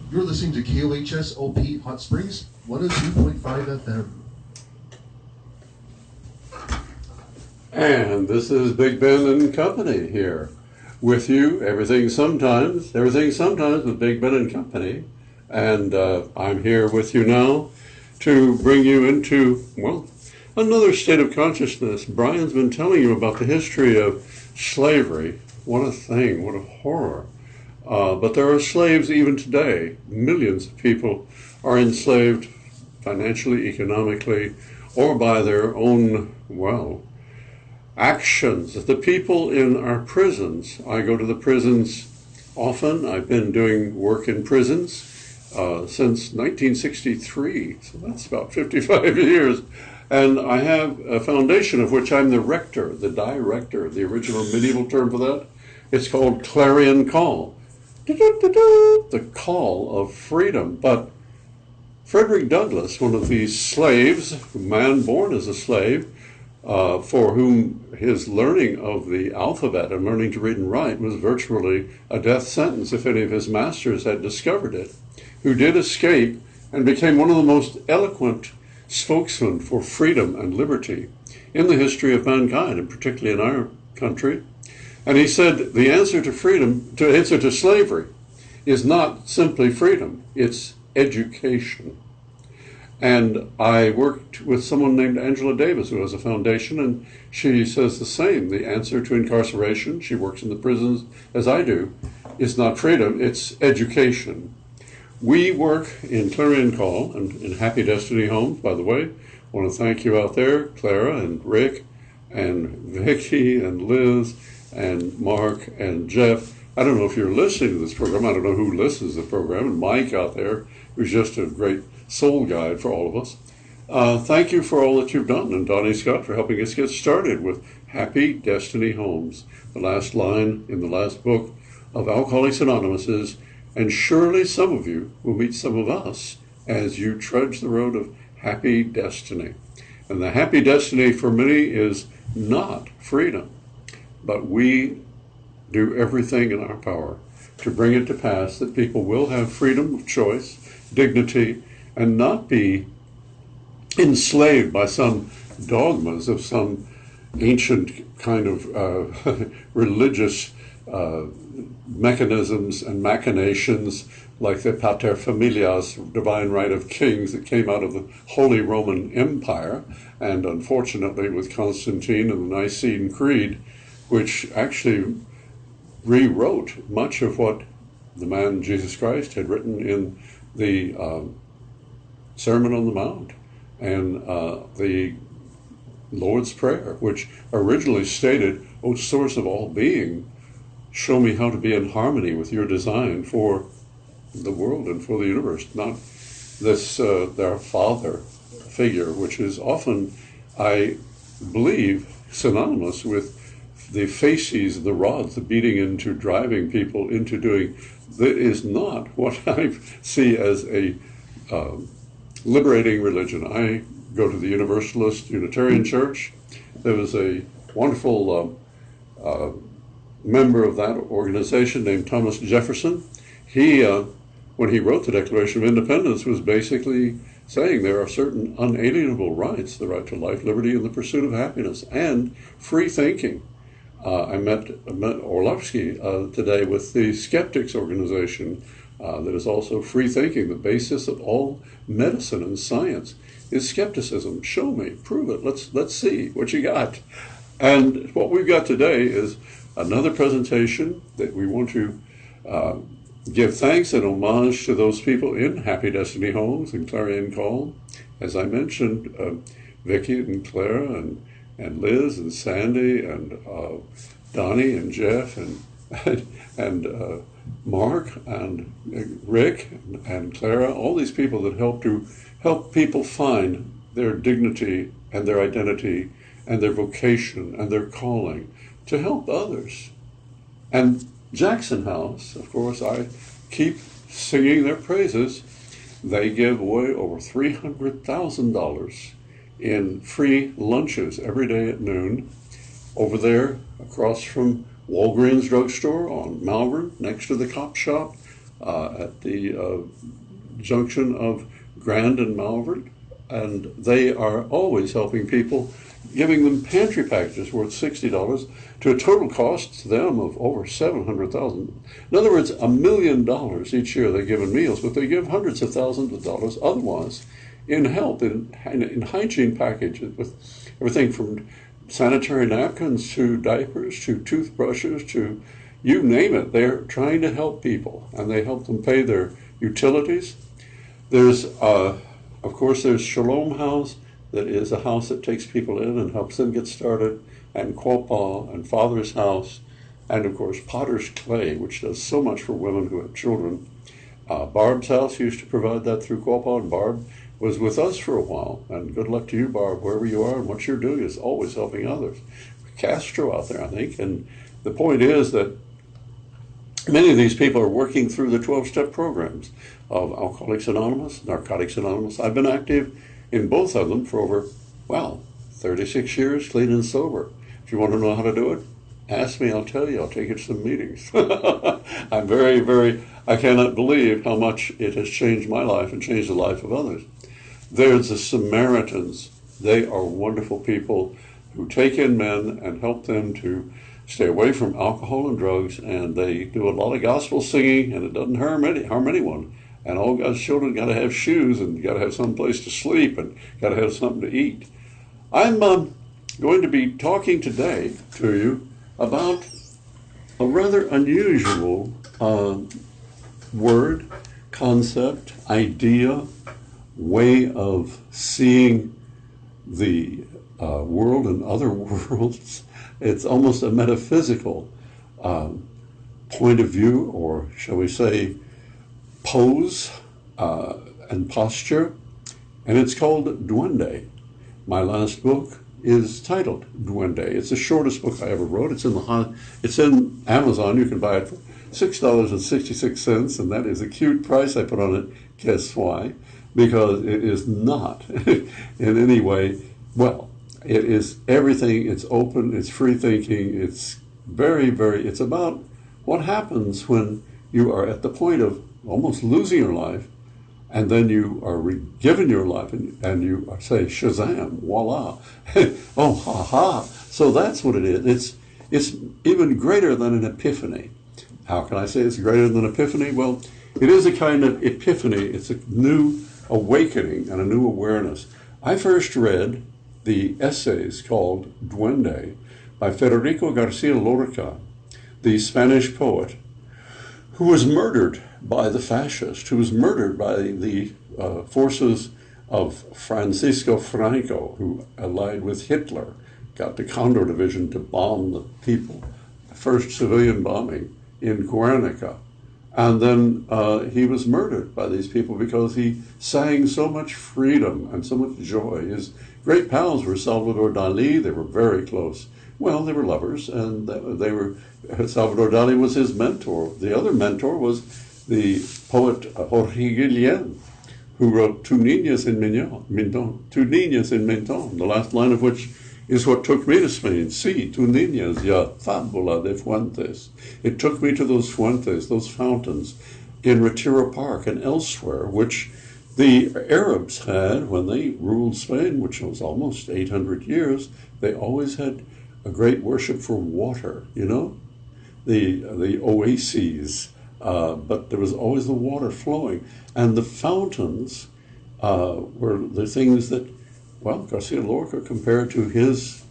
You're listening to KOHS-OP Hot Springs, 102.5 FM. And this is Big Ben and Company here with you. Everything sometimes with Big Ben and Company. And I'm here with you now to bring you into, well, another state of consciousness. Brian's been telling you about the history of slavery. What a thing, what a horror. But there are slaves even today. Millions of people are enslaved financially, economically, or by their own, well, actions. The people in our prisons, I go to the prisons often. I've been doing work in prisons since 1963, so that's about 55 years. And I have a foundation of which I'm the rector, the director, the original medieval term for that. It's called Clarion Call. The call of freedom. But Frederick Douglass, one of these slaves, a man born as a slave, for whom his learning of the alphabet and learning to read and write was virtually a death sentence if any of his masters had discovered it, who did escape and became one of the most eloquent spokesmen for freedom and liberty in the history of mankind, and particularly in our country. And he said the answer to freedom, to answer to slavery, is not simply freedom, it's education. And I worked with someone named Angela Davis, who has a foundation, and she says the same. The answer to incarceration, she works in the prisons as I do, is not freedom, it's education. We work in Clarion Call and in Happy Destiny Homes, by the way. I want to thank you out there, Clara and Rick and Vicki and Liz and Mark and Jeff. I don't know if you're listening to this program. I don't know who listens to the program. And Mike out there, who's just a great soul guide for all of us. Thank you for all that you've done. And Donnie Scott for helping us get started with Happy Destiny Homes. The last line in the last book of Alcoholics Anonymous is, and surely some of you will meet some of us as you trudge the road of happy destiny. And the happy destiny for many is not freedom, but we do everything in our power to bring it to pass that people will have freedom of choice, dignity, and not be enslaved by some dogmas of some ancient kind of religious mechanisms and machinations like the pater familias, divine right of kings, that came out of the Holy Roman Empire, and unfortunately with Constantine and the Nicene Creed, which actually rewrote much of what the man Jesus Christ had written in the Sermon on the Mount and the Lord's Prayer, which originally stated, O source of all being, show me how to be in harmony with your design for the world and for the universe, not this their father figure, which is often, I believe, synonymous with the fasces, the rods, the beating into, driving people into doing. That is not what I see as a liberating religion. I go to the Universalist Unitarian Church. There was a wonderful member of that organization named Thomas Jefferson. He, when he wrote the Declaration of Independence, was basically saying there are certain unalienable rights, the right to life, liberty, and the pursuit of happiness, and free thinking. I met Orlovsky today with the Skeptics organization that is also free thinking. The basis of all medicine and science is skepticism. Show me, prove it, let's see what you got. And what we've got today is another presentation that we want to give thanks and homage to those people in Happy Destiny Homes and Clarion Call. As I mentioned, Vicki and Clara and Liz and Sandy and Donnie and Jeff and Mark and Rick and Clara, all these people that help people find their dignity and their identity and their vocation and their calling to help others. And Jackson House, of course, I keep singing their praises. They give away over $300,000 in free lunches every day at noon over there across from Walgreens drugstore on Malvern, next to the cop shop. at the junction of Grand and Malvern, and they are always helping people, giving them pantry packages worth $60 to a total cost to them of over $700,000. In other words, $1 million each year they give in meals, but they give hundreds of thousands of dollars otherwise in help, in hygiene packages, with everything from sanitary napkins to diapers to toothbrushes to you name it. They're trying to help people, and they help them pay their utilities. There's, of course, there's Shalom House, that is a house that takes people in and helps them get started, and Quapaw and Father's House, and of course Potter's Clay, which does so much for women who have children. Barb's House used to provide that through Quapaw, and Barb was with us for a while, and good luck to you, Barb, wherever you are, and what you're doing is always helping others. Castro out there, I think, and the point is that many of these people are working through the 12-step programs of Alcoholics Anonymous, Narcotics Anonymous. I've been active in both of them for over, 36 years, clean and sober. If you want to know how to do it, ask me, I'll tell you. I'll take you to some meetings. I'm I cannot believe how much it has changed my life and changed the life of others. There's the Samaritans. They are wonderful people who take in men and help them to stay away from alcohol and drugs, and they do a lot of gospel singing, and it doesn't harm anyone. And all God's children got to have shoes, and got to have some place to sleep, and got to have something to eat. I'm going to be talking today to you about a rather unusual word, concept, idea, way of seeing the world and other worlds. It's almost a metaphysical point of view, or shall we say, pose and posture, and it's called Duende. My last book is titled Duende. It's the shortest book I ever wrote. It's in Amazon. You can buy it for $6.66, and that is a cute price I put on it. Guess why? Because it is not in any way, it is everything. It's open, it's free thinking, it's it's about what happens when you are at the point of almost losing your life, and then you are given your life, and you say, Shazam, voila, oh, ha, ha. So that's what it is. It's even greater than an epiphany. How can I say it's greater than an epiphany? Well, it is a kind of epiphany. It's a new awakening and a new awareness. I first read the essays called Duende by Federico Garcia Lorca, the Spanish poet, who was murdered by the fascists, who was murdered by the forces of Francisco Franco, who allied with Hitler, got the Condor Division to bomb the people, first civilian bombing in Guernica. And then he was murdered by these people because he sang so much freedom and so much joy. His great pals were Salvador Dali. They were very close. Well, they were lovers, and Salvador Dali was his mentor. The other mentor was the poet Jorge Guillén, who wrote Tu Niñas en Menton, the last line of which is what took me to Spain. Sí, tu niñas, ya fábula de fuentes. It took me to those fuentes, those fountains in Retiro Park and elsewhere, which the Arabs had when they ruled Spain, which was almost 800 years. They always had a great worship for water, the oases, but there was always the water flowing. And the fountains were the things that, Garcia Lorca compared to his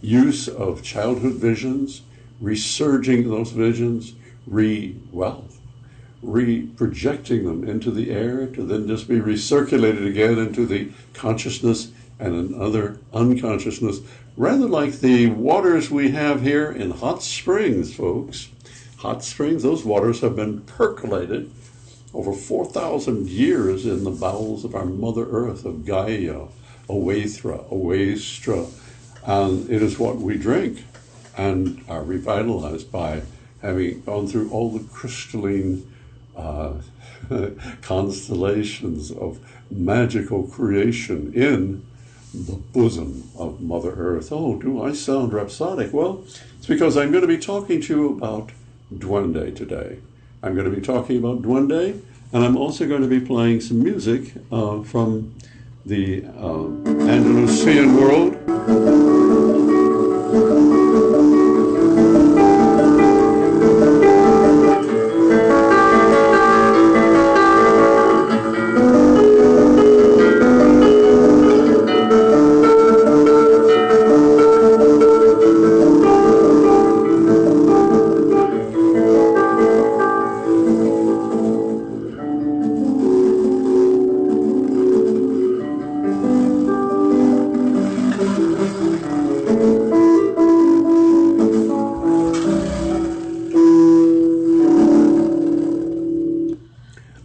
use of childhood visions, resurging those visions, re-projecting them into the air to then just be recirculated again into the consciousness and another unconsciousness, rather like the waters we have here in hot springs, folks. Hot springs, those waters have been percolated over 4,000 years in the bowels of our Mother Earth, of Gaia, Oestra, and it is what we drink and are revitalized by having gone through all the crystalline constellations of magical creation in the bosom of Mother Earth. Oh, do I sound rhapsodic? Well, it's because I'm going to be talking to you about Duende today. I'm going to be talking about Duende, and I'm also going to be playing some music from the Andalusian world.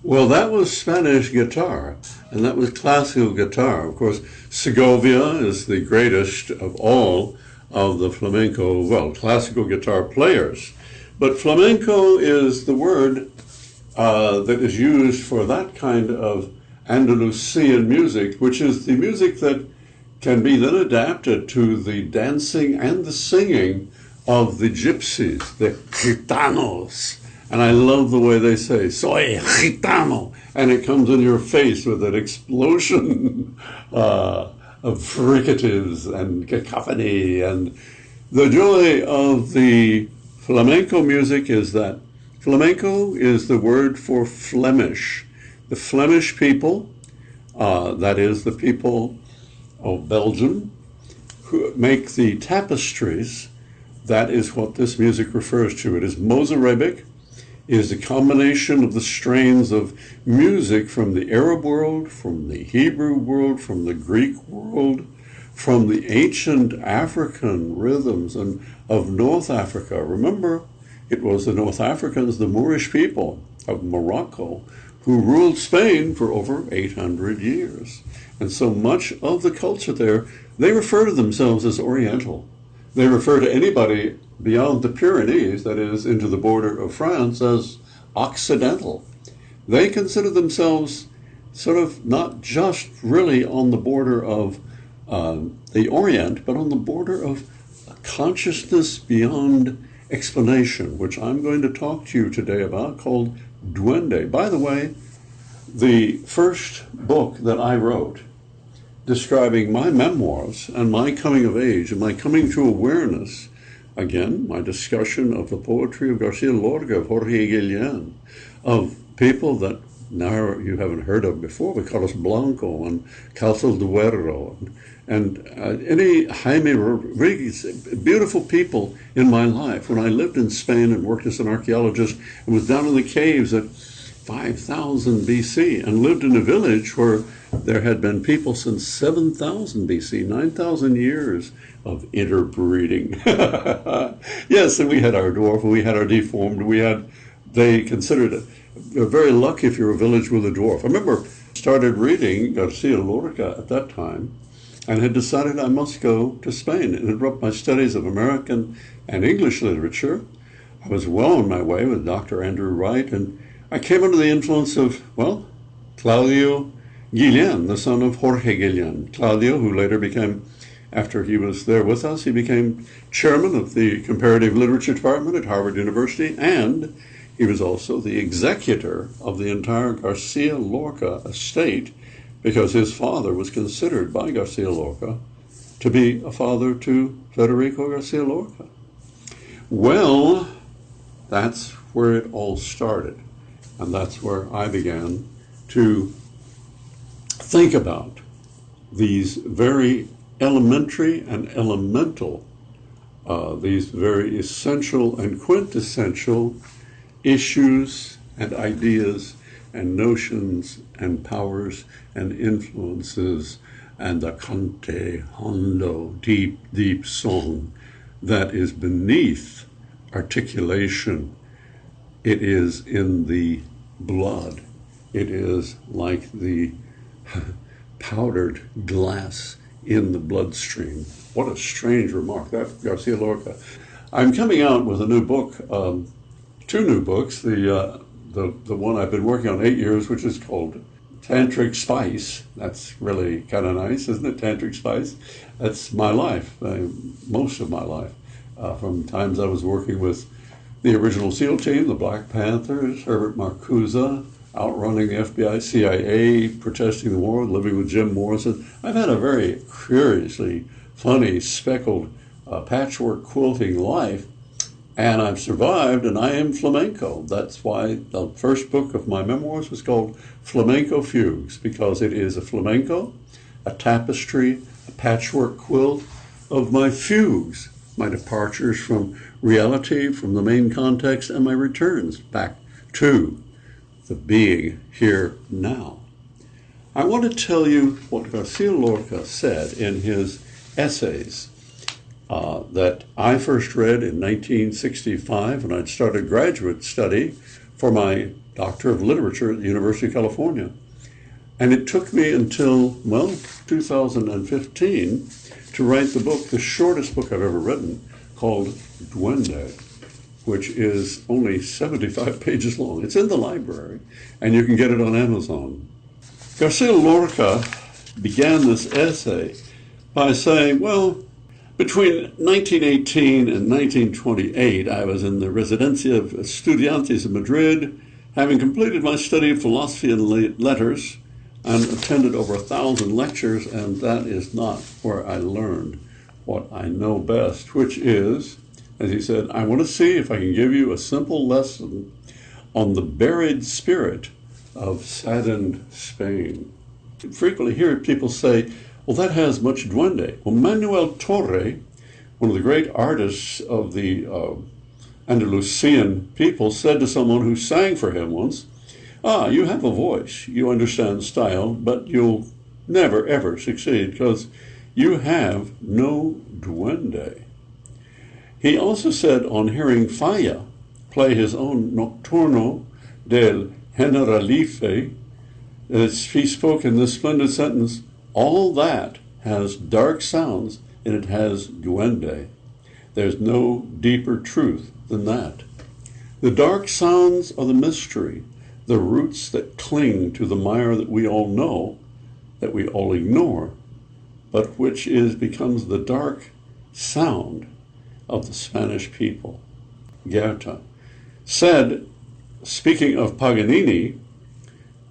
Well, that was Spanish guitar, and that was classical guitar. Of course, Segovia is the greatest of all of the flamenco, well, classical guitar players. But flamenco is the word that is used for that kind of Andalusian music, which is the music that can be then adapted to the dancing and the singing of the gypsies, the gitanos. And I love the way they say, soy gitano, and it comes in your face with an explosion of fricatives and cacophony. And the joy of the flamenco music is that flamenco is the word for Flemish. The Flemish people, that is the people of Belgium, who make the tapestries. That is what this music refers to. It is Mozarabic. It is a combination of the strains of music from the Arab world, from the Hebrew world, from the Greek world, from the ancient African rhythms and of North Africa. Remember, it was the North Africans, the Moorish people of Morocco, who ruled Spain for over 800 years. And so much of the culture there, they refer to themselves as Oriental. They refer to anybody beyond the Pyrenees, that is, into the border of France, as Occidental. They consider themselves sort of not just really on the border of the Orient, but on the border of consciousness beyond explanation, which I'm going to talk to you today about, called Duende. By the way, the first book that I wrote describing my memoirs and my coming of age and my coming to awareness, again, my discussion of the poetry of Garcia Lorca, of Jorge Guillén, of people that now you haven't heard of before, but Carlos Blanco and Calço Duero, and any Jaime Rodriguez, beautiful people in my life. When I lived in Spain and worked as an archaeologist and was down in the caves at 5000 BC and lived in a village where there had been people since 7000 BC, 9,000 years of interbreeding. Yes, and we had our dwarf, we had our deformed, they considered it. They're very lucky if you're a village with a dwarf. I remember I started reading Garcia Lorca at that time and had decided I must go to Spain and interrupt my studies of American and English literature. I was well on my way with Dr. Andrew Wright, and I came under the influence of, well, Claudio Guillén, the son of Jorge Guillén. Claudio, who later became, after he was there with us, he became chairman of the comparative literature department at Harvard University, and he was also the executor of the entire Garcia Lorca estate, because his father was considered by Garcia Lorca to be a father to Federico Garcia Lorca. Well, that's where it all started, and that's where I began to think about these very elementary and elemental, these very essential and quintessential issues and ideas and notions and powers and influences, and the cante hondo, deep, deep song that is beneath articulation. It is in the blood. It is like the powdered glass in the bloodstream. What a strange remark, that Garcia Lorca. I'm coming out with a new book, two new books. The one I've been working on 8 years, which is called Tantric Spice. That's really kind of nice, isn't it? Tantric Spice. That's my life, most of my life, from times I was working with the original SEAL team, the Black Panthers, Herbert Marcuse, outrunning the FBI, CIA, protesting the war, living with Jim Morrison. I've had a very curiously funny, speckled, patchwork quilting life, and I've survived, and I am flamenco. That's why the first book of my memoirs was called Flamenco Fugues, because it is a flamenco, a tapestry, a patchwork quilt of my fugues, my departures from reality, from the main context, and my returns back to the being here now. I want to tell you what Garcia Lorca said in his essays that I first read in 1965 when I'd started graduate study for my Doctor of Literature at the University of California. And it took me until, 2015 to write the book, the shortest book I've ever written, called Duende, which is only 75 pages long. It's in the library, and you can get it on Amazon. Garcia Lorca began this essay by saying, well, between 1918 and 1928, I was in the Residencia of Estudiantes in Madrid, having completed my study of philosophy and letters, and attended over 1,000 lectures, and that is not where I learned what I know best, which is, as he said, I want to see if I can give you a simple lesson on the buried spirit of saddened Spain. You frequently hear people say, well, that has much duende. Well, Manuel Torre, one of the great artists of the Andalusian people, said to someone who sang for him once, you have a voice, you understand style, but you'll never, ever succeed because you have no duende. He also said on hearing Falla play his own Nocturno del Generalife, he spoke in this splendid sentence, all that has dark sounds and it has duende. There's no deeper truth than that. The dark sounds are the mystery, the roots that cling to the mire that we all know, that we all ignore, but which becomes the dark sound of the Spanish people. Goethe said, speaking of Paganini,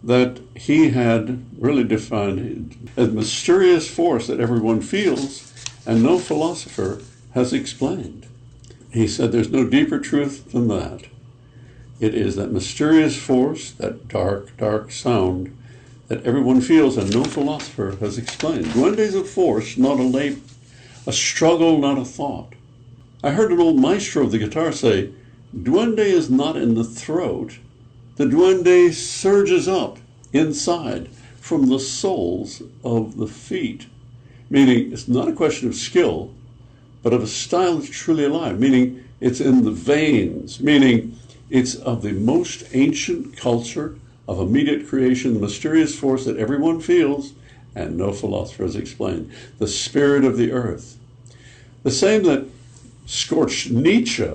that he had really defined a mysterious force that everyone feels and no philosopher has explained. He said there's no deeper truth than that. It is that mysterious force, that dark, dark sound that everyone feels and no philosopher has explained. Duende is a force, not a struggle, not a thought. I heard an old maestro of the guitar say, Duende is not in the throat. The duende surges up inside from the soles of the feet, meaning it's not a question of skill, but of a style that's truly alive, meaning it's in the veins, meaning it's of the most ancient culture of immediate creation, the mysterious force that everyone feels and no philosopher has explained, the spirit of the earth. The same that scorched Nietzsche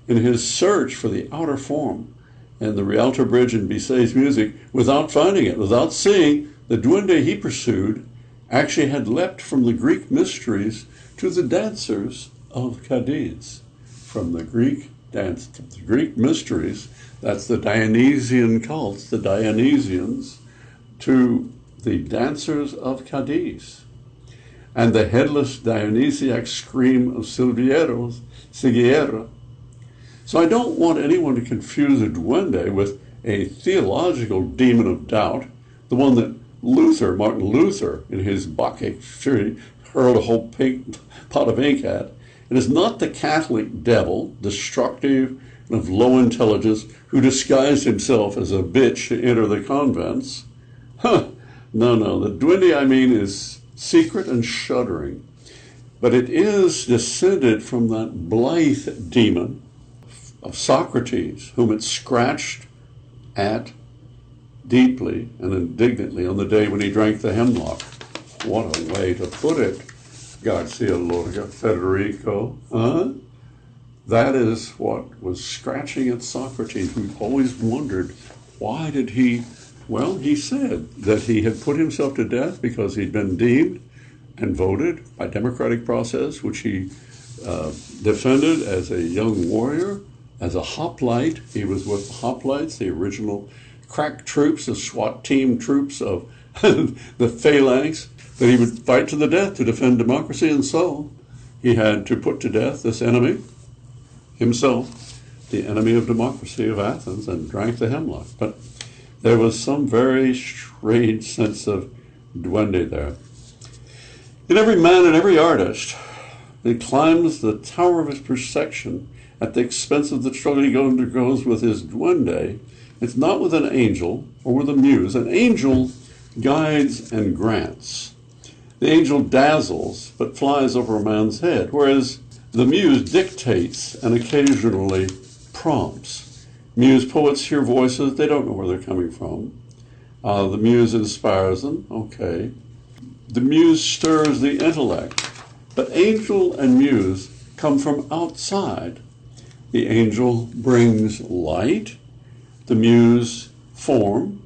in his search for the outer form and the Rialto Bridge in Bizet's music without finding it, without seeing the duende he pursued actually had leapt from the Greek mysteries to the dancers of Cadiz. From the Greek dance, the Greek mysteries, that's the Dionysian cults, the Dionysians, to the dancers of Cadiz. And the headless Dionysiac scream of Silviero. So I don't want anyone to confuse a duende with a theological demon of doubt, the one that Martin Luther, in his Bacchic fury, hurled a whole pot of ink at. It is not the Catholic devil, destructive and of low intelligence, who disguised himself as a bitch to enter the convents. No, the duende, I mean, is secret and shuddering. But it is descended from that blithe demon of Socrates, whom it scratched at deeply and indignantly on the day when he drank the hemlock. What a way to put it, Garcia Lorca, Federico. That is what was scratching at Socrates. We've always wondered, why did he... Well, he said that he had put himself to death because he'd been deemed and voted by democratic process, which he defended as a young warrior, as a hoplite. He was with the hoplites, the original crack troops, the SWAT team troops of the phalanx, that he would fight to the death to defend democracy. And so he had to put to death this enemy, himself, the enemy of democracy of Athens, and drank the hemlock. But there was some very strange sense of duende there. In every man and every artist, he climbs the tower of his perfection at the expense of the struggle he undergoes with his duende. It's not with an angel or with a muse. An angel guides and grants. The angel dazzles but flies over a man's head, whereas the muse dictates and occasionally prompts. Muse poets hear voices, they don't know where they're coming from. The muse inspires them, okay. The muse stirs the intellect. But angel and muse come from outside. The angel brings light, the muse form,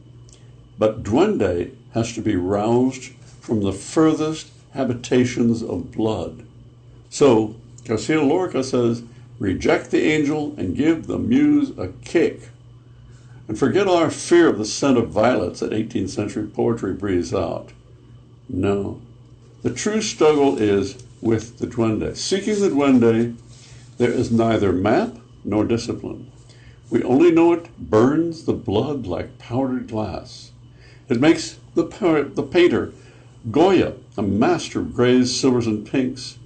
but duende has to be roused from the furthest habitations of blood. So Garcia Lorca says, reject the angel and give the muse a kick. And forget our fear of the scent of violets that 18th century poetry breathes out. No, the true struggle is with the duende. Seeking the duende, there is neither map nor discipline. We only know it burns the blood like powdered glass. It makes the painter Goya a master of grays, silvers, and pinks.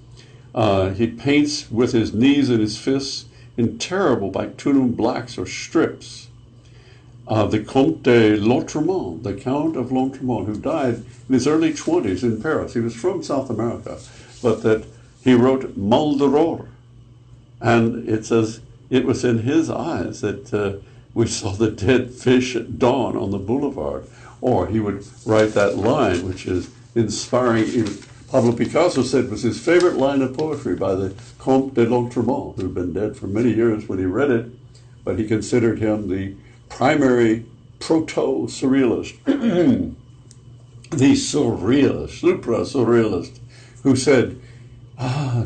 He paints with his knees and his fists in terrible bitumen blacks or strips. The Comte de Lautréamont, the Count of Lautréamont, who died in his early 20s in Paris. He was from South America, but that he wrote Mal d'Aurore. And it says it was in his eyes that we saw the dead fish at dawn on the boulevard. Or he would write that line, which is inspiring. Pablo Picasso said was his favorite line of poetry by the Comte de Lautréamont, who had been dead for many years when he read it, but he considered him the primary proto-surrealist, the surrealist, supra-surrealist, who said,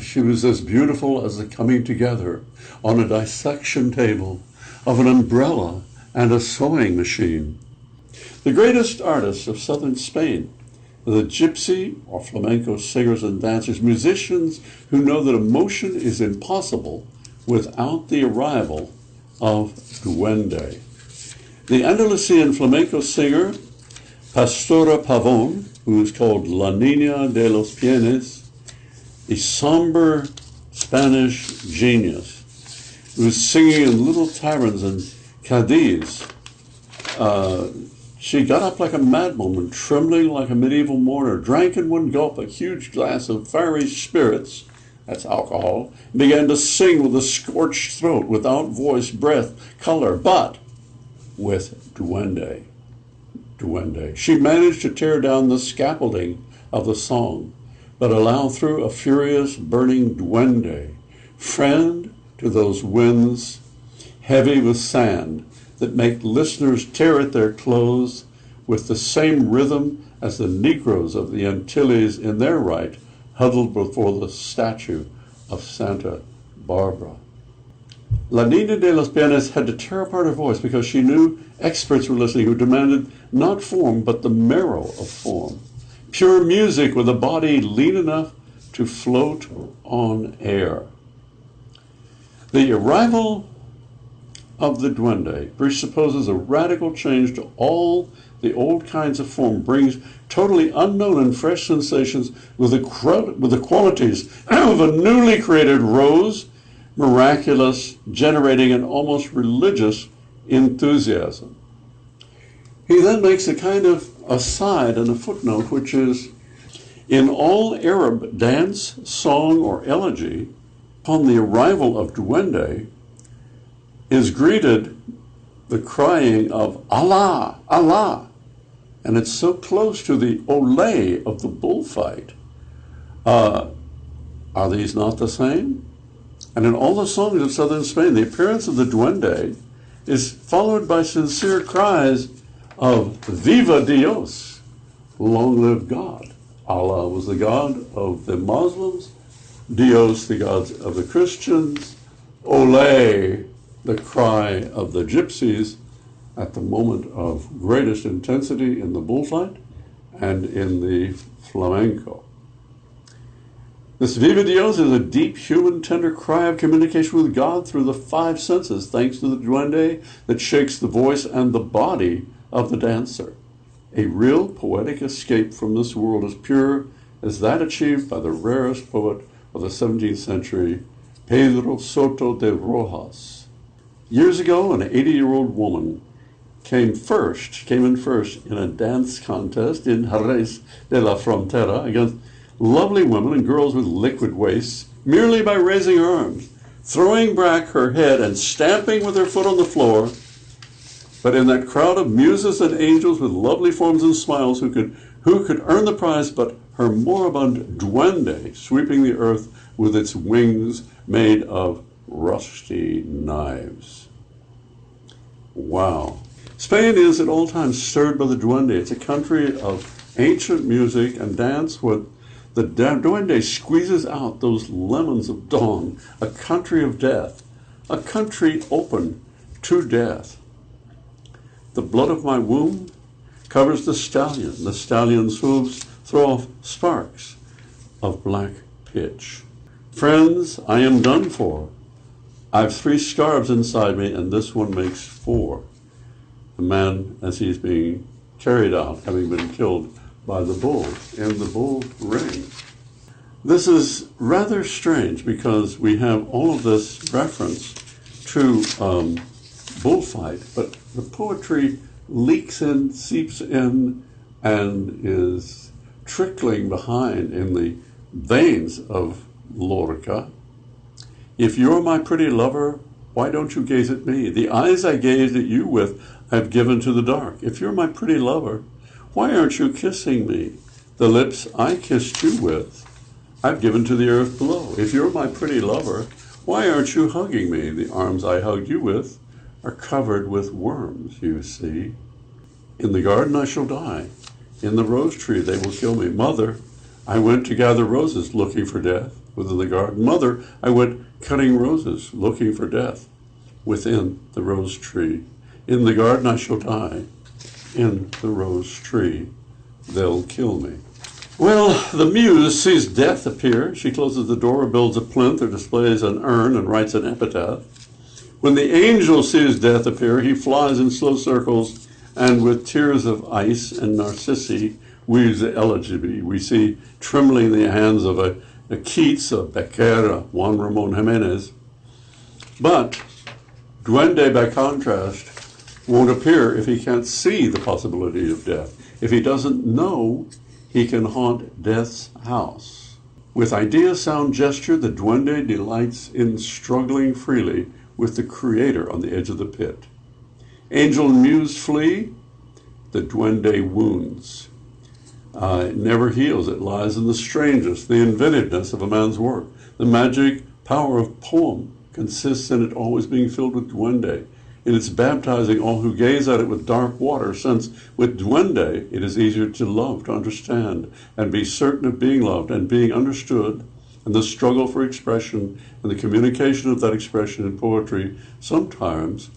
she was as beautiful as the coming together on a dissection table of an umbrella and a sewing machine. The greatest artists of southern Spain are the gypsy or flamenco singers and dancers, musicians who know that emotion is impossible without the arrival of duende. The Andalusian flamenco singer Pastora Pavón, who is called La Niña de los Pienes, a somber Spanish genius who was singing in little taverns in Cadiz. She got up like a madwoman, trembling like a medieval mourner, drank in one gulp a huge glass of fiery spirits, that's alcohol, and began to sing with a scorched throat, without voice, breath, color, but with duende. She managed to tear down the scaffolding of the song, but allow through a furious, burning duende, friend to those winds heavy with sand that make listeners tear at their clothes with the same rhythm as the Negroes of the Antilles in their right huddled before the statue of Santa Barbara. La Niña de los Pienes had to tear apart her voice because she knew experts were listening who demanded not form, but the marrow of form. Pure music with a body lean enough to float on air. The arrival of the duende presupposes a radical change to all the old kinds of form, brings totally unknown and fresh sensations with the qualities of a newly created rose, miraculous, generating an almost religious enthusiasm. He then makes a kind of aside and a footnote, which is, in all Arab dance, song, or elegy, upon the arrival of duende, is greeted the crying of Allah, Allah. And it's so close to the olé of the bullfight. Are these not the same? And in all the songs of southern Spain, the appearance of the duende is followed by sincere cries of Viva Dios, long live God. Allah was the God of the Muslims, Dios the God of the Christians, Olé the cry of the gypsies at the moment of greatest intensity in the bullfight and in the flamenco. This Viva Dios is a deep, human, tender cry of communication with God through the five senses, thanks to the duende that shakes the voice and the body of the dancer. A real poetic escape from this world as pure as that achieved by the rarest poet of the 17th century, Pedro Soto de Rojas. Years ago, an 80-year-old woman came in first in a dance contest in Jerez de la Frontera against lovely women and girls with liquid waists, merely by raising her arms, throwing back her head and stamping with her foot on the floor. But in that crowd of muses and angels with lovely forms and smiles, who could earn the prize but her moribund duende sweeping the earth with its wings made of rusty knives. Wow. Spain is at all times stirred by the duende. It's a country of ancient music and dance where the duende squeezes out those lemons of dawn, a country of death, a country open to death. The blood of my womb covers the stallion. The stallion's hooves throw off sparks of black pitch. Friends, I am done for. I've 3 scarves inside me, and this one makes 4. The man, as he's being carried out, having been killed by the bull in the bull ring. This is rather strange because we have all of this reference to bullfight, but the poetry leaks in, seeps in, and is trickling behind in the veins of Lorca. If you're my pretty lover, why don't you gaze at me? The eyes I gazed at you with I've given to the dark. If you're my pretty lover, why aren't you kissing me? The lips I kissed you with I've given to the earth below. If you're my pretty lover, why aren't you hugging me? The arms I hugged you with are covered with worms, you see. In the garden I shall die. In the rose tree they will kill me. Mother, I went to gather roses looking for death within the garden. Mother, I went cutting roses looking for death within the rose tree. In the garden I shall die. In the rose tree they'll kill me. Well, the muse sees death appear. She closes the door, builds a plinth, or displays an urn and writes an epitaph. When the angel sees death appear, he flies in slow circles, and with tears of ice and narcissi weaves the elegy. We see trembling the hands of a Keats, a Becker, a Juan Ramon Jimenez. But Duende, by contrast, won't appear if he can't see the possibility of death. If he doesn't know, he can haunt death's house. With idea, sound, gesture, the duende delights in struggling freely with the creator on the edge of the pit. Angel and muse flee, the duende wounds. It never heals. It lies in the strangest, the inventiveness of a man's work. The magic power of poem consists in it always being filled with duende. In its baptizing all who gaze at it with dark water, since with duende it is easier to love, to understand, and be certain of being loved and being understood, and the struggle for expression and the communication of that expression in poetry sometimes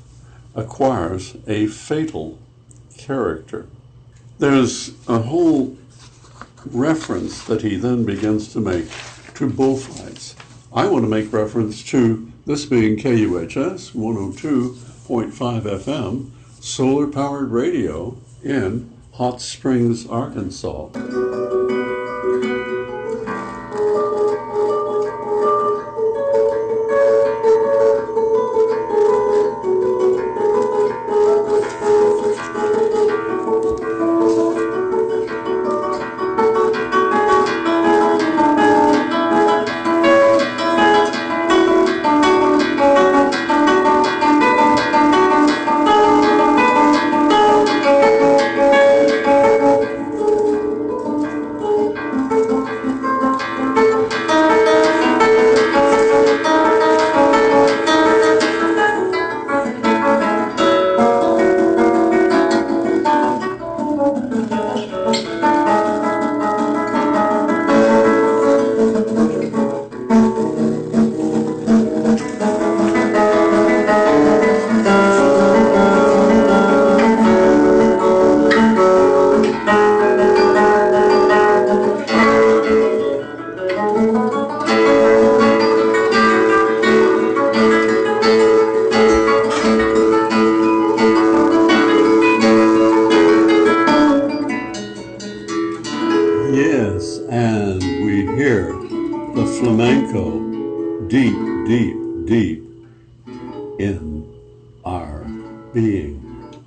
acquires a fatal character. There's a whole reference that he then begins to make to bullfights. I want to make reference to this being KUHS 102.5 FM, solar-powered radio in Hot Springs, Arkansas. flamenco deep, deep, deep in our being.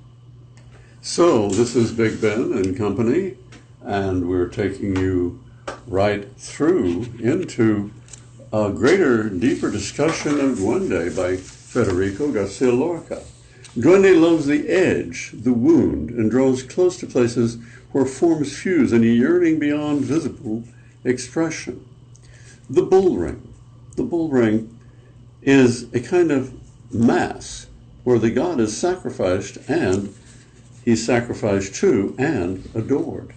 So this is Big Ben and Company, and we're taking you right through into a greater, deeper discussion of Duende by Federico Garcia Lorca. Duende loves the edge, the wound, and draws close to places where forms fuse in a yearning beyond visible expression. The bull ring. The bull ring is a kind of mass where the god is sacrificed and he's sacrificed to and adored.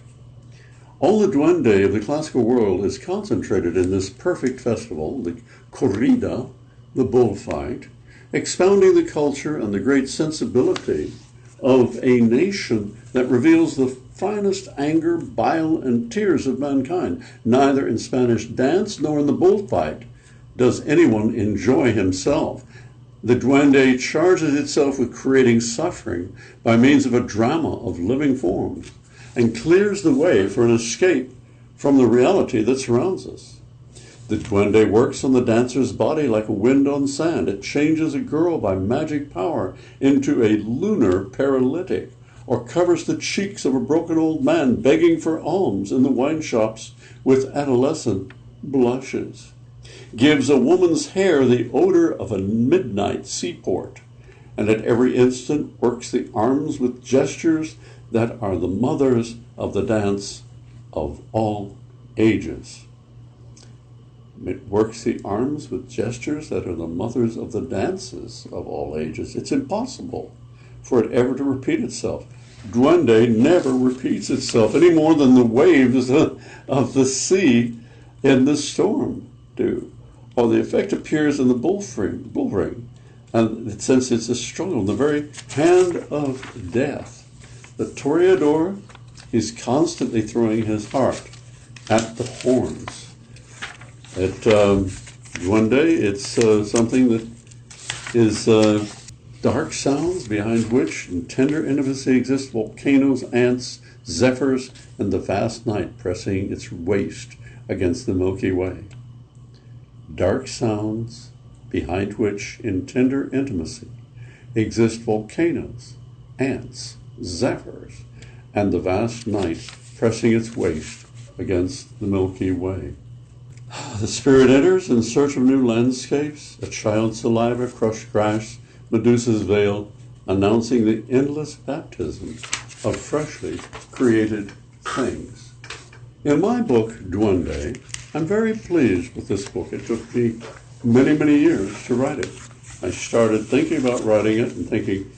All the duende of the classical world is concentrated in this perfect festival, the corrida, the bullfight, expounding the culture and the great sensibility of a nation that reveals the finest anger, bile, and tears of mankind. Neither in Spanish dance nor in the bullfight does anyone enjoy himself. The duende charges itself with creating suffering by means of a drama of living forms and clears the way for an escape from the reality that surrounds us. The duende works on the dancer's body like a wind on sand. It changes a girl by magic power into a lunar paralytic, or covers the cheeks of a broken old man begging for alms in the wine shops with adolescent blushes, gives a woman's hair the odor of a midnight seaport, and at every instant works the arms with gestures that are the mothers of the dance of all ages. It works the arms with gestures that are the mothers of the dances of all ages. It's impossible for it ever to repeat itself. Duende never repeats itself any more than the waves of the sea in the storm do. Or the effect appears in the bull ring. And since it's a struggle in the very hand of death, the toreador is constantly throwing his heart at the horns. At Duende, it's something that is dark sounds behind which in tender intimacy exist volcanoes, ants, zephyrs, and the vast night pressing its waist against the Milky Way. Dark sounds behind which in tender intimacy exist volcanoes, ants, zephyrs, and the vast night pressing its waist against the Milky Way. The spirit enters in search of new landscapes, a child's saliva, crushed grass, Medusa's veil, announcing the endless baptism of freshly created things. In my book, Duende, I'm very pleased with this book. It took me many, many years to write it. I started thinking about writing it and thinking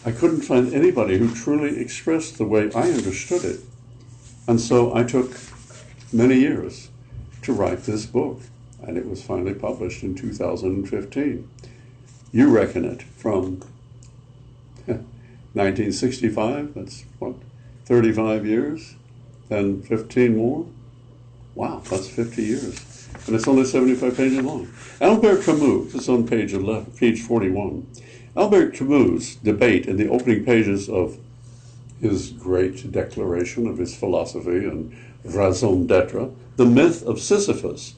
I couldn't find anybody who truly expressed the way I understood it. And so I took many years to write this book, and it was finally published in 2015. You reckon it from 1965, that's what, 35 years, then 15 more? Wow, that's 50 years. And it's only 75 pages long. Albert Camus, it's on page 41. Albert Camus' debate in the opening pages of his great declaration of his philosophy and raison d'etre, the myth of Sisyphus.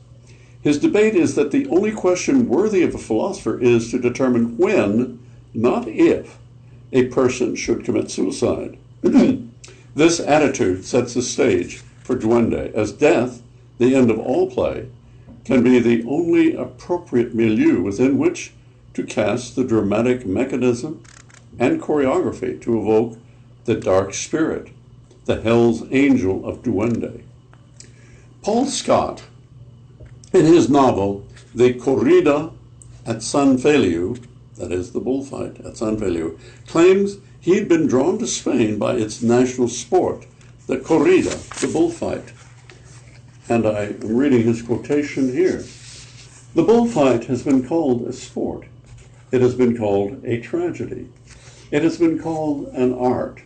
His debate is that the only question worthy of a philosopher is to determine when, not if, a person should commit suicide. This attitude sets the stage for Duende, as death, the end of all play, can be the only appropriate milieu within which to cast the dramatic mechanism and choreography to evoke the dark spirit, the Hell's Angel of Duende. Paul Scott, in his novel, The Corrida at San Feliu, that is the bullfight at San Feliu, claims he'd been drawn to Spain by its national sport, the corrida, the bullfight. And I am reading his quotation here. The bullfight has been called a sport. It has been called a tragedy. It has been called an art.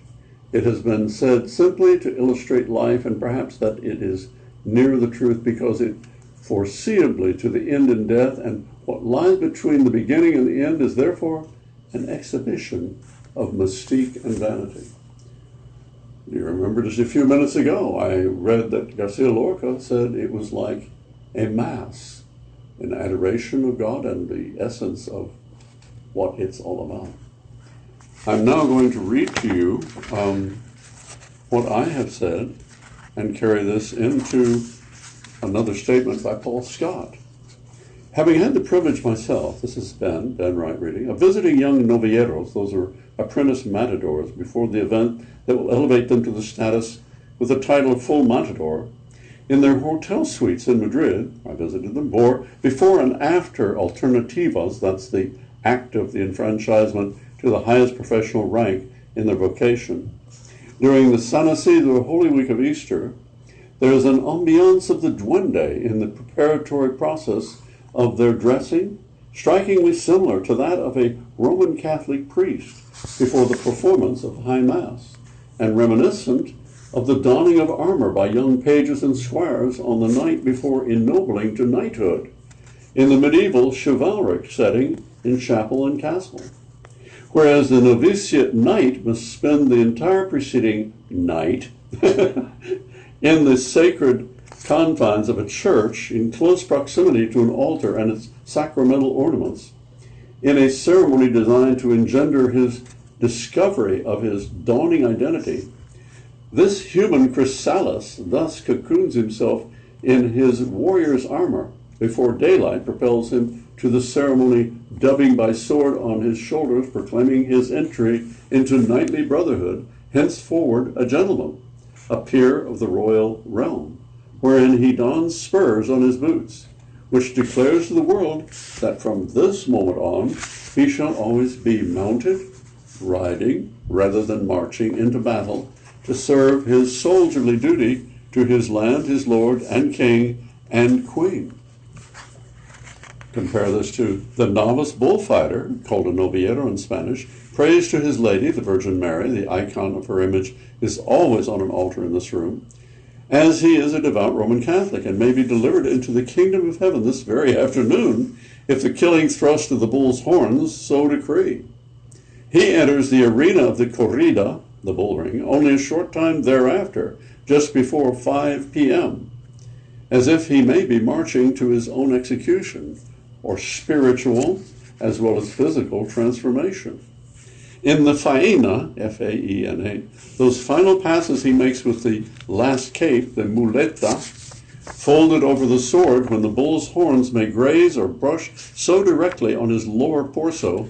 It has been said simply to illustrate life, and perhaps that it is near the truth because it foreseeably to the end in death, and what lies between the beginning and the end is therefore an exhibition of mystique and vanity. You remember just a few minutes ago, I read that Garcia Lorca said it was like a mass. in adoration of God and the essence of what it's all about. I'm now going to read to you what I have said and carry this into another statement by Paul Scott. Having had the privilege myself, this is Ben Wright reading, of visiting young novilleros, those are apprentice matadors, before the event that will elevate them to the status with the title of full matador, in their hotel suites in Madrid, I visited them, before and after alternativas, that's the act of the enfranchisement to the highest professional rank in their vocation. During the San Isidro Holy Week of Easter, there is an ambiance of the duende in the preparatory process of their dressing, strikingly similar to that of a Roman Catholic priest before the performance of High Mass, and reminiscent of the donning of armor by young pages and squires on the night before ennobling to knighthood, in the medieval chivalric setting in chapel and castle. Whereas the novitiate knight must spend the entire preceding night in the sacred confines of a church in close proximity to an altar and its sacramental ornaments, in a ceremony designed to engender his discovery of his dawning identity. This human chrysalis thus cocoons himself in his warrior's armor before daylight propels him to the ceremony, dubbing by sword on his shoulders, proclaiming his entry into knightly brotherhood, henceforward a gentleman, a peer of the royal realm, wherein he dons spurs on his boots, which declares to the world that from this moment on he shall always be mounted, riding, rather than marching into battle, to serve his soldierly duty to his land, his lord, and king, and queen. Compare this to the novice bullfighter, called a novillero in Spanish, prays to his lady, the Virgin Mary. The icon of her image is always on an altar in this room, as he is a devout Roman Catholic and may be delivered into the kingdom of heaven this very afternoon if the killing thrust of the bull's horns so decree. He enters the arena of the corrida, the bull ring, only a short time thereafter, just before 5 p.m., as if he may be marching to his own execution, or spiritual as well as physical transformation. In the faena, F-A-E-N-A, those final passes he makes with the last cape, the muleta, folded over the sword when the bull's horns may graze or brush so directly on his lower torso,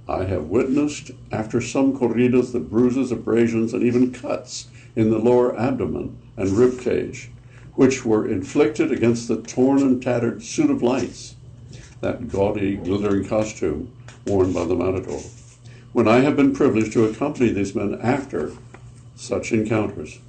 I have witnessed after some corridas the bruises, abrasions, and even cuts in the lower abdomen and rib cage, which were inflicted against the torn and tattered suit of lights, that gaudy, glittering costume worn by the matador, when I have been privileged to accompany these men after such encounters.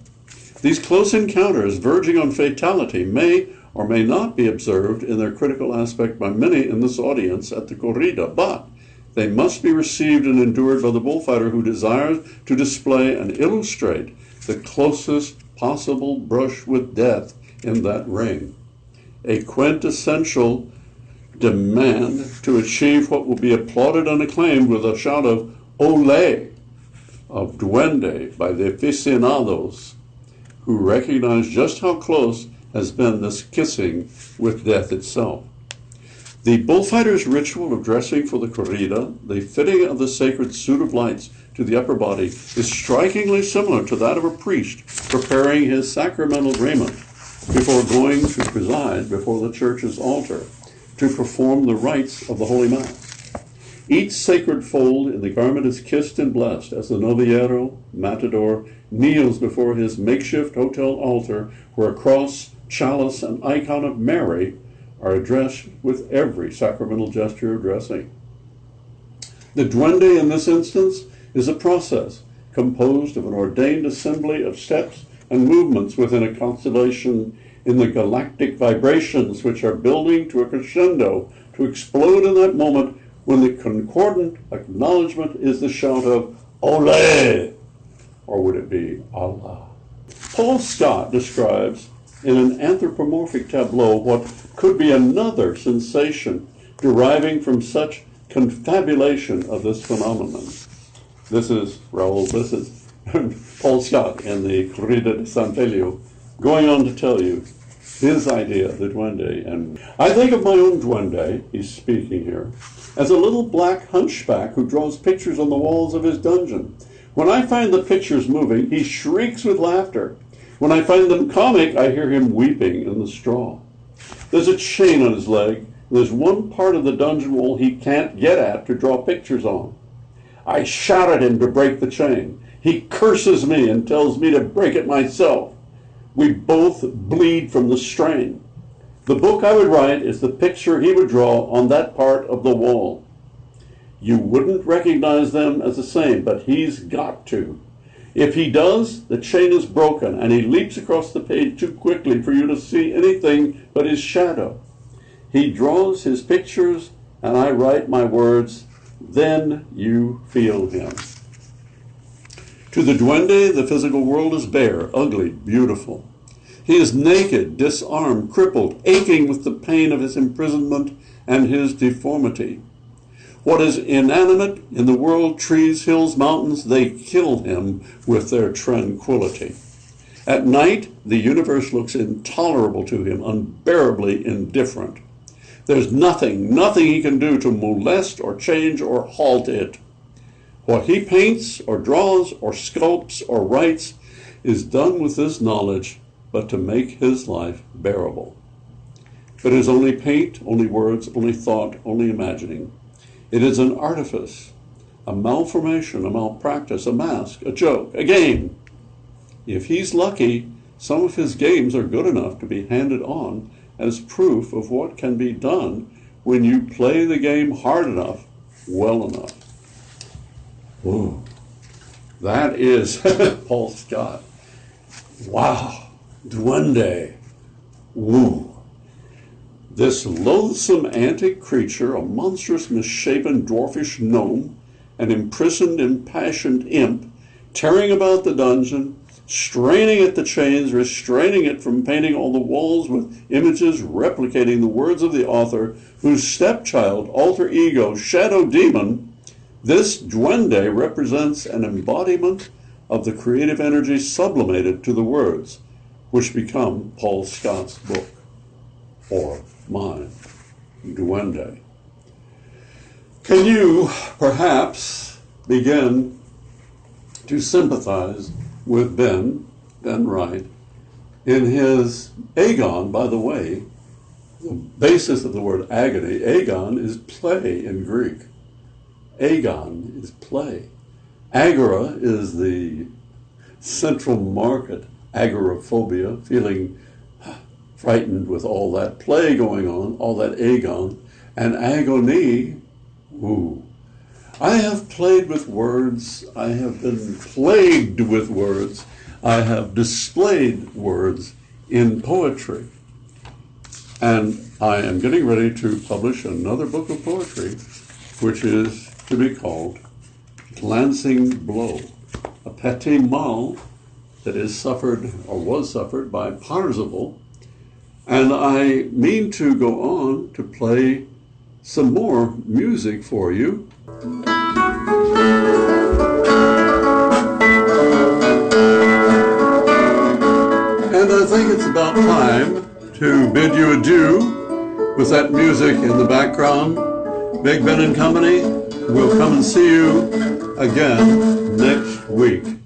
These close encounters, verging on fatality, may or may not be observed in their critical aspect by many in this audience at the corrida, but they must be received and endured by the bullfighter who desires to display and illustrate the closest possible brush with death in that ring. A quintessential demand to achieve what will be applauded and acclaimed with a shout of "Olé!" of duende by the aficionados, who recognize just how close has been this kissing with death itself. The bullfighter's ritual of dressing for the corrida, the fitting of the sacred suit of lights to the upper body, is strikingly similar to that of a priest preparing his sacramental raiment before going to preside before the church's altar to perform the rites of the Holy Mass. Each sacred fold in the garment is kissed and blessed as the novillero, matador, kneels before his makeshift hotel altar, where a cross, chalice, and icon of Mary are addressed with every sacramental gesture of dressing. The duende in this instance is a process composed of an ordained assembly of steps and movements within a constellation in the galactic vibrations which are building to a crescendo to explode in that moment when the concordant acknowledgement is the shout of "Olé!" Or would it be Allah? Paul Scott describes in an anthropomorphic tableau what could be another sensation deriving from such confabulation of this phenomenon. This is Paul Scott in the Corrida de San Felio, going on to tell you, his idea, the Duende. And I think of my own Duende, he's speaking here, as a little black hunchback who draws pictures on the walls of his dungeon. When I find the pictures moving, he shrieks with laughter. When I find them comic, I hear him weeping in the straw. There's a chain on his leg. There's one part of the dungeon wall he can't get at to draw pictures on. I shout at him to break the chain. He curses me and tells me to break it myself. We both bleed from the strain. The book I would write is the picture he would draw on that part of the wall. You wouldn't recognize them as the same, but he's got to. If he does, the chain is broken and he leaps across the page too quickly for you to see anything but his shadow. He draws his pictures and I write my words, then you feel him. To the Duende, the physical world is bare, ugly, beautiful. He is naked, disarmed, crippled, aching with the pain of his imprisonment and his deformity. What is inanimate in the world, trees, hills, mountains, they kill him with their tranquility. At night, the universe looks intolerable to him, unbearably indifferent. There's nothing he can do to molest or change or halt it. What he paints or draws or sculpts or writes is done with this knowledge, but to make his life bearable. But it is only paint, only words, only thought, only imagining. It is an artifice, a malformation, a malpractice, a mask, a joke, a game. If he's lucky, some of his games are good enough to be handed on as proof of what can be done when you play the game hard enough, well enough. Ooh, that is Paul Scott. Wow, Duende. Ooh. This loathsome antic creature, a monstrous misshapen dwarfish gnome, an imprisoned impassioned imp, tearing about the dungeon, straining at the chains, restraining it from painting all the walls with images replicating the words of the author, whose stepchild, alter ego, shadow demon, this Duende represents an embodiment of the creative energy sublimated to the words, which become Paul Scott's book, or mine, Duende. Can you perhaps begin to sympathize with Ben Wright, in his agon? By the way, the basis of the word agony, agon is play in Greek. Agon is play. Agora is the central market, agoraphobia, feeling frightened with all that play going on, all that agon, and agony, ooh. I have played with words, I have been plagued with words, I have displayed words in poetry. And I am getting ready to publish another book of poetry, which is to be called Glancing Blow, a petit mal that is suffered, or was suffered, by Parzival. And I mean to go on to play some more music for you. And I think it's about time to bid you adieu with that music in the background. Big Ben and Company will come and see you again next week.